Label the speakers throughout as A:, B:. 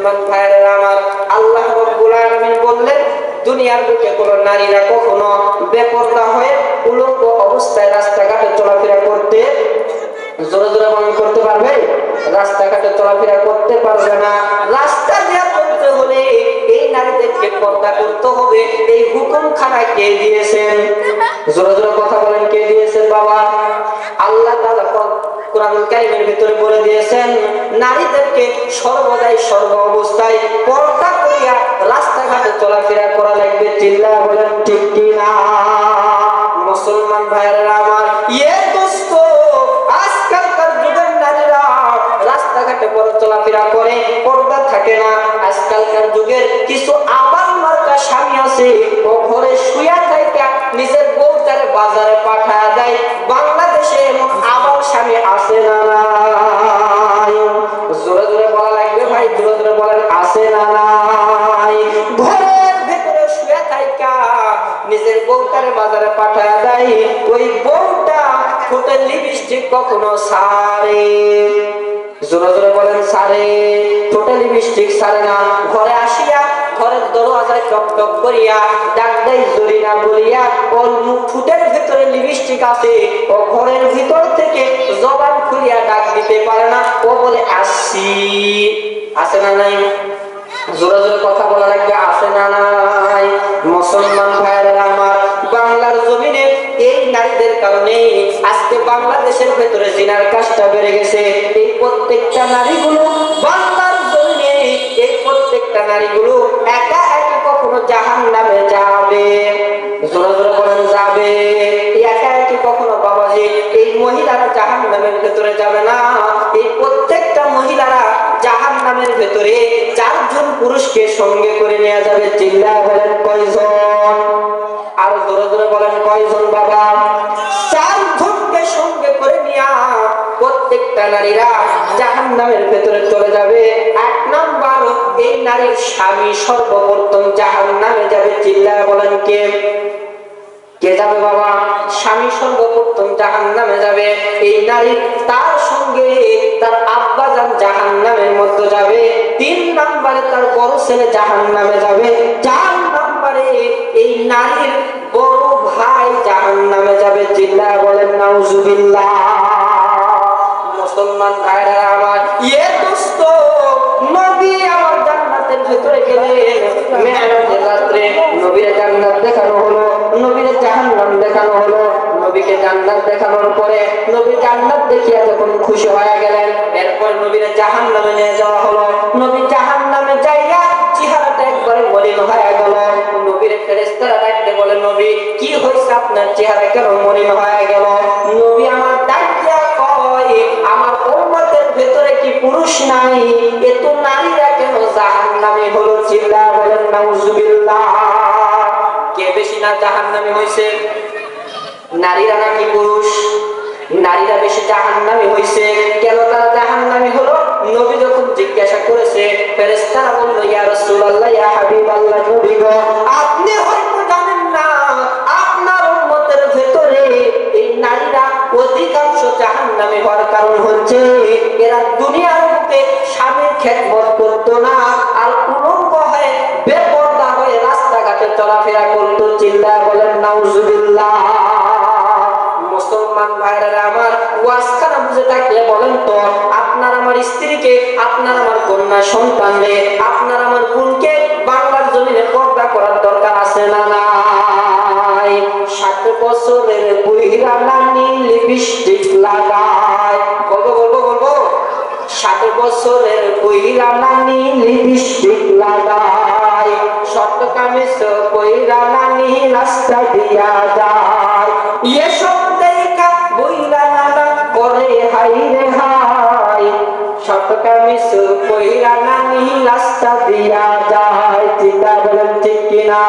A: মুসলমান ভাইয়েরা আমার, আল্লাহ রাব্বুল আলামিন বললেন দুনিয়ার বুকে কোনো নারীরা কখনো বেপরদা হয়ে উলঙ্গ অবস্থায় রাস্তাঘাটে চলাফেরা করতে, জোরে জোরে মনে করতে পারবে? রাস্তাঘাটে চলাফেরা করতে পারবে না। রাস্তা দিয়ে চলতে হলে এই নারীদেরকে পর্দা করতে হবে। এই হুকুমখানা কে দিয়েছেন? জোরে জোরে কথা বলেন, কে দিয়েছেন বাবা? আল্লাহ তাআলা কোরআনুল কারীমের ভিতরে বলে দিয়েছেন নারীদেরকে সর্বদাই সর্ব অবস্থায় পর্দা করিয়া রাস্তাঘাটে চলাফেরা করা লাগবে। চিল্লায়া বলেন ঠিক কি না? মুসলমান ভাইয়েরা আমার, দোস্ত, আজকালকার যুগের নারীরা রাস্তাঘাটে পরে চলাফেরা করে, পর্দা থাকে না। আজকালকার যুগের কিছু আবার মার্কা স্বামী আছে, ও ঘরে শুয়া থাইকা নিজের বউটারে বাজারে পাঠায় দেয়। বাংলাদেশে এমন আবার স্বামী আছে না নাই? জোরে জোরে বলা লাগবে ভাই, জোরে জোরে বলেন, আছে না নাই? ঘরের ভেতরে শুয়া থাইকা নিজের বউটারে বাজারে পাঠায় দেয়। ওই বউটা ঠোঁটে লিপস্টিক কখনো সারে, জোরে জোরে বলেন, সারে? ঠোঁটে লিপস্টিক সারে না। ঘরে আসিয়া ঘরের দরওয়াজায় টক টক করিয়া ডাক দেয় জরিনা বলিয়া, ওর মুখ ঠোঁটের ভিতরে লিপস্টিক আছে, ও ঘরের ভিতর থেকে জবান খুলিয়া ডাক দিতে পারে না। ও বলে আসছি। আছে না নাই? জোরে জোরে কথা বলা লাগবে, আছে না নাই? মুসলমান ভাইয়েরা আমার, বাংলার জমিনে এই নারীদের কারণে আজকে বাংলাদেশের ভেতরে জিনার কাজটা বেড়ে গেছে। এই প্রত্যেকটা নারীগুলো বাংলার জমিনে, এই প্রত্যেকটা নারীগুলো একা একা কখনো জাহান্নামে যাবে? জোরে জোরে বলেন, যাবে? একা একা কখনো বাবাজি এই মহিলারা জাহান্নামের ভেতরে যাবে না। এই প্রত্যেকটা মহিলারা জাহান্নামের ভেতরে 4 জন পুরুষকে সঙ্গে করে নিয়ে যাবে। চিল্লায়া বলেন কয়জন? আর জোরে জোরে বলেন কয়জন বাবা? 4 জনকে সঙ্গে করে নিয়ে প্রত্যেকটা নারীরা জাহান্নামের ভেতরে চলে যাবে। 1 নাম্বার, এই নারীর স্বামী সর্বপ্রথম জাহান্নামে যাবে। চিল্লায়া বলেন কে? কে যাবে বাবা? স্বামী সর্বপ্রথম জাহান্নামে যাবে। এই নারী তার সঙ্গে তার আব্বাজান জাহান্নামের মধ্যে যাবে। 3 নম্বরে তার বড় ছেলে জাহান্নামে যাবে। 4 নম্বরে এই নারীর বড় ভাই জাহান্নামে যাবে। চিল্লায়া বলেন নাউজুবিল্লাহ। মুসলমান ভাইরা আমার, দোস্ত, নবী আমার জান্নাতের ভিতরে গেলেন। মেরাজের রাতে নবীর জান্নাত দেখানো হলো, নবীর জাহান্নাম দেখানো হলো। নবীকে জান্নাত দেখানোর পরে নবী জান্নাত দেখিয়া যখন খুশি হয়ে গেলেন, এরপর নবীর জাহান্নামে নিয়ে যাওয়া হলো। নবী জাহান্নামে যাইয়া চেহারাটা একবারে মলিন হয়ে গেল। নবীর ফেরেশতারা ডাকতে বলে, নবী কি হয়েছে, আপনার চেহারা কেন মলিন হয়ে গেল? নবী আমার ডাকিয়া কয়, আমার উম্মতের ভেতরে কি পুরুষ নাই? এত নারীরা কেন জাহান্নামে হলো? চিল্লায়া বলেন নাউজুবিল্লাহ। কে বেশি না জাহান্নামে হয়েছে? নারীরা নাকি পুরুষ? নারীরা বেশি জাহান্নামী হয়েছে। কেন তারা জাহান্নামী হলো? নবী যখন জিজ্ঞাসা করেছে, ফেরেশতারা বলল, ইয়া রাসূলুল্লাহ, ইয়া হাবিবাল্লাহ, নবী গো, আপনি হয়তো জানেন না আপনার উম্মতের ভেতরে এই নারীরা অধিকাংশ জাহান্নামী হওয়ার কারণ হচ্ছে এরা দুনিয়ার বুকে স্বামীর খেদমত করতো না, আর উলঙ্গ হয়ে বেপরদা হয়ে রাস্তাঘাটে চলাফেরা করতো। চিল্লায়া বলেন নাউজুবিল্লাহ। মুসলমান ভাইরা আমার, ওয়াজখানা বুঝে থাকলে বলেন তো, আপনার আমার স্ত্রীকে, আপনার আমার কন্যা সন্তানকে, আপনার আমার বোনকে বাংলার জমিনে পর্দা করার দরকার আছে না নাই? 60 বছরের বুড়িরা নানি লিপস্টিক লাগায়। বলবো 60 বছরের বুড়িরা নানি লিপস্টিক লাগায়, শর্ট কামিজ পইরা নানি রাস্তা দিয়া যায়। এসব দেখা বুইরা নানা করে হাই রে হাই, শর্ট কামিজ পইরা নানি রাস্তা দিয়া যায়। চিল্লা বলেন ঠিক কিনা?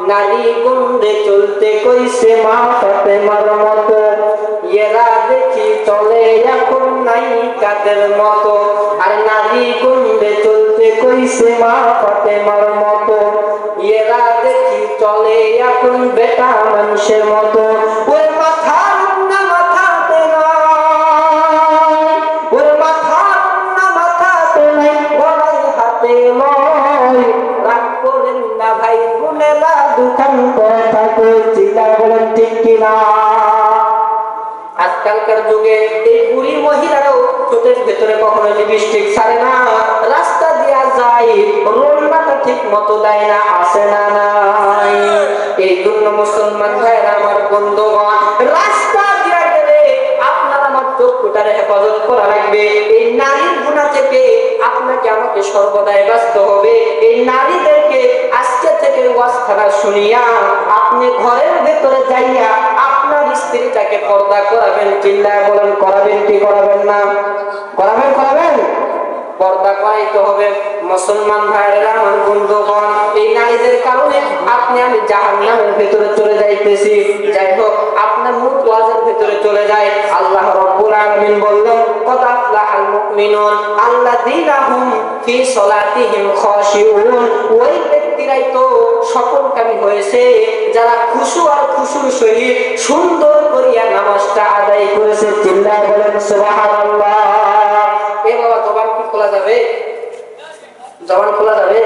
A: নারী গুন্ডে চলতে কইছে মা ফাতেমার মতো, এরা দেখি চলে এখন নাই কাদের মতো। আর নারী গুন্ডে চলতে কইছে মা ফাতেমার মতো, এরা দেখি চলে এখন বেটা মানুষের মতো। ওর মাথা না মাথাতে নাই, ওর মাথা না মাথাতে নাই, গলা কান করে থাকে, চিল্লা বলেন ঠিক কিনা? আজকালকার যুগে এই বুড়ি মহিলারাও ঠোঁটের ভেতরে কখনো লিপস্টিক ছাড়ে না, রাস্তা দিয়া যায়, রোলনাটা ঠিক মতো দেয় না, আসে না নাই? এই জন্য মুসলমান ভাইরা আমার বন্ধুগণ, রাস্তা দিয়া গেলে আপনার আমার চক্ষুটারে হেফাজত করা লাগবে। এই নারীর গুনাহ থেকে আপনাকে আমাকে সর্বদাই ব্যস্ত হবে। এই নারীদেরকে আজকে থেকে ওয়াজখানা শুনিয়া আপনি ঘরের ভেতরে যাইয়া আপনার স্ত্রীটাকে পর্দা করাবেন। চিল্লায় বলেন করাবেন কি করাবেন না? করাবেন করাবেন পর্দা করাইতে হবে। মুসলমান ভাইরা আমার বন্ধুগণ, এই নারীদের কারণে আপনি আমি জাহান্নামের ভেতরে চলে যাইতেছি। যাই হোক, আপনার মুখ ওয়াজের ভেতরে চলে যায়। আল্লাহ রাব্বুল আলামিন বললেন, কদ আফলাহাল মুমিনুন আল্লাযীনা হুম ফি সলাতিহিম খাশিউন। ওই ব্যক্তিরাই তো সফলকামী হয়েছে যারা খুশু আর খুশুর সহিত সুন্দর করিয়া নামাজটা আদায় করেছে। চিল্লায় বলেন সুবহানাল্লাহ। এ বাবা, জবান কি খোলা যাবে? জবান খোলা যাবে?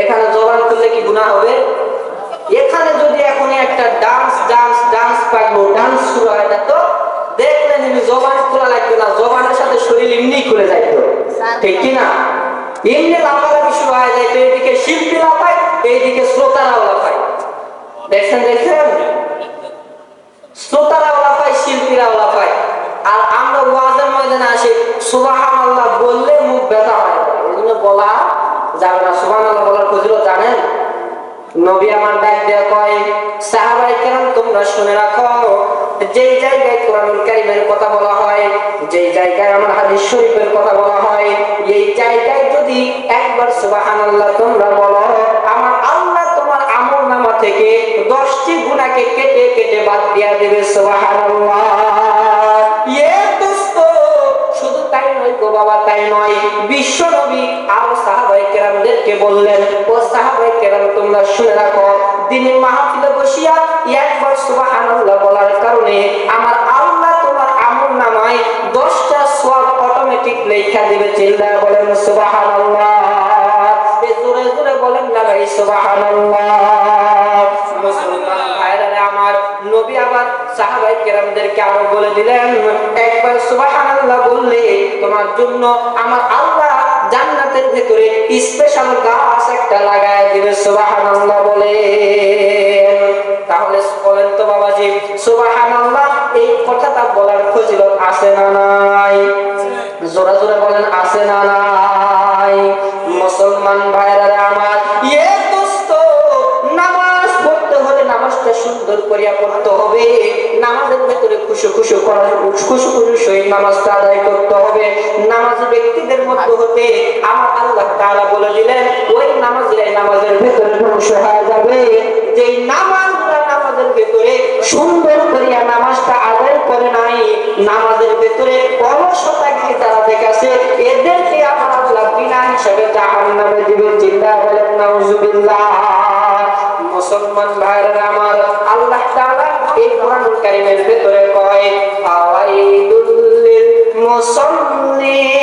A: এখানে জবান খুললে কি গুনাহ হবে? এখানে যদি এখন একটা ডান্স ডান্স ডান্স পাগলো ডান্স শুরু হয় না তো দেখলেন জবান খোলা লাগবে না, জবানের সাথে শরীর এমনি খুলে যাইতো, ঠিক কিনা? এমনি লাফালাফি শুরু হয়ে যাইতো, এইদিকে শিল্পী লাফায়, এইদিকে শ্রোতারাও লাফায়। দেখছেন দেখছেন? শ্রোতারাও লাফায়, শিল্পীরাও লাফায়। আর আমরা ওয়াজের ময়দানে আসি, সুবহানাল্লাহ বললে মুখ ব্যথা হয়, এজন্য বলা যাবে না। সুবহানাল্লাহ বলার ফজিলত জানেন? নবী আমার ডাক দিয়ে কয়, সাহাবায়ে কেরাম তোমরা শুনে রাখো, যেই জায়গায় কোরআনুল কারীমের কথা বলা হয়, যেই জায়গায় আমার হাদিস শরীফের কথা বলা হয়, এই জায়গায় যদি একবার সুবহানাল্লাহ তোমরা বলো, আমার আল্লাহ তোমার আমলনামা থেকে 10টি গুনাহকে কেটে কেটে বাদ দিয়ে দেবে। সুবহানাল্লাহ। শুধু তাই নয় গো বাবা, তাই নয়, বিশ্ব নবী আর সাহাবায়ে কেরামদেরকে বললেন, ও সাহাবায়ে কেরাম তোমরা শুনে রাখো, দিনের মাহফিলে বসিয়া একবার সুবহানাল্লাহ বলার কারণে আমার আল্লাহ তোমার আমলনামায় 10টা সওয়াব অটোমেটিক লেখা দিবে। চিল্লায় বলেন সুবহানাল্লাহ। জোরে জোরে বলেন না ভাই সুবহানাল্লাহ। মুসলমান ভাইরা আমার, নবী আবার সাহাবায়ে কেরামদেরকে আরো বলে দিলেন, একবার সুবহানাল্লাহ বললে তোমার জন্য আমার আল্লাহ জান্নাতের ভিতরে স্পেশাল গাছ একটা লাগায় দিবে। সুবহানাল্লাহ বলে। তাহলে বলেন তো বাবাজি, সুবহানাল্লাহ এই কথাটা বলার ফজিলত আছে না নাই? জোরে জোরে বলেন আছে না নাই? মুসলমান ভাইরা আমার, নামাজ পড়তে হলে নামাজটা সুন্দর করিয়া পড়তে হবে। নামাজের ভেতরে খুশু খুশু সহিত নামাজটা আদায় করতে হবে। নামাজি ব্যক্তিদের মধ্যে হতে আমার আল্লাহ তাআলা বলে দিলেন, ওই নামাজিরাই নামাজের ভেতরে ধ্বংস হয়ে যাবে। যেই নামাজগুলা নামাজের ভেতরে সুন্দর করিয়া নামাজটা আদায় করে নাই, নামাজের ভেতরে অলসতাগিরি যারা দেখাছে, এদেরকে আমার আল্লাহ বিনা হিসাবে জাহান্নামে দিবে। চিন্তা বলেন নাউজুবিল্লাহ। মুসলমান ভাইরা আমার, আল্লাহ তাআলা এই কোরআনুল কারীমের ভিতরে কয়, ফাওয়াইলুল লিল মুসাল্লিন।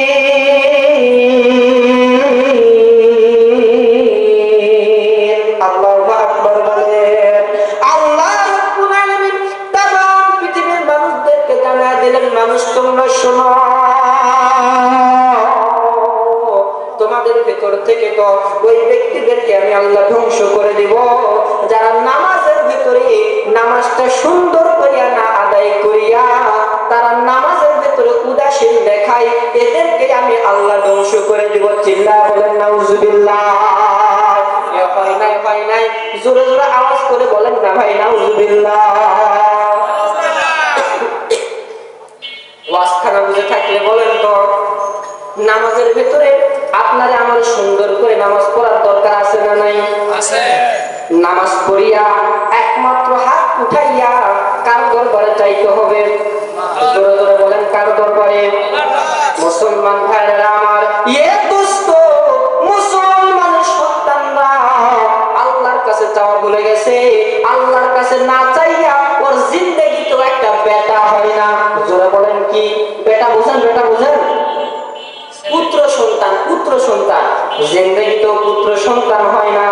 A: আল্লাহু আকবার বলেন। আল্লাহ রাব্বুল আলামিন तमाम পৃথিবীর মানুষদেরকে জানায় দিলেন, মানুষ তোমরা শোনো, তোমাদের ভেতর থেকে তো ওই ব্যক্তিদেরকে আমি আল্লাহ ধ্বংস করে দিব যারা নামাজের ভিতরে নামাজটা সুন্দর করিয়া না আদায় করিয়া তারা নামাজের ভিতরে উদাসীন দেখায়, এদেরকে আমি আল্লাহ ধ্বংস করে দিব। চিল্লায় বলেন নাউজুবিল্লাহ। হয় নাই জোরে জোরে আওয়াজ করে বলেন না ভাই নাউজুবিল্লাহ। ওয়াজখানা বুঝে থাকলে বলেন তো, নামাজের ভিতরে আপনারে আমার সুন্দর করে নামাজ পড়ার দরকার আছে না নাই? আছে। নামাজ পড়িয়া একমাত্র হাত উঠাইয়া কার দরবারে চাইতে হবে? জোরে জোরে বলেন কার দরবারে? মুসলমান ভাইরা আমার, দোস্ত মুসলমানের সন্তানরা আল্লাহর কাছে চাওয়া ভুলে গেছে। আল্লাহর কাছে না চাইয়া ওর জিন্দেগিতেও একটা বেটা হয় না। জোরে বলেন কি বেটা বুঝেন? বেটা বুঝেন? পুত্র সন্তান, পুত্র সন্তান, জিন্দেগিতেও পুত্র সন্তান হয় না।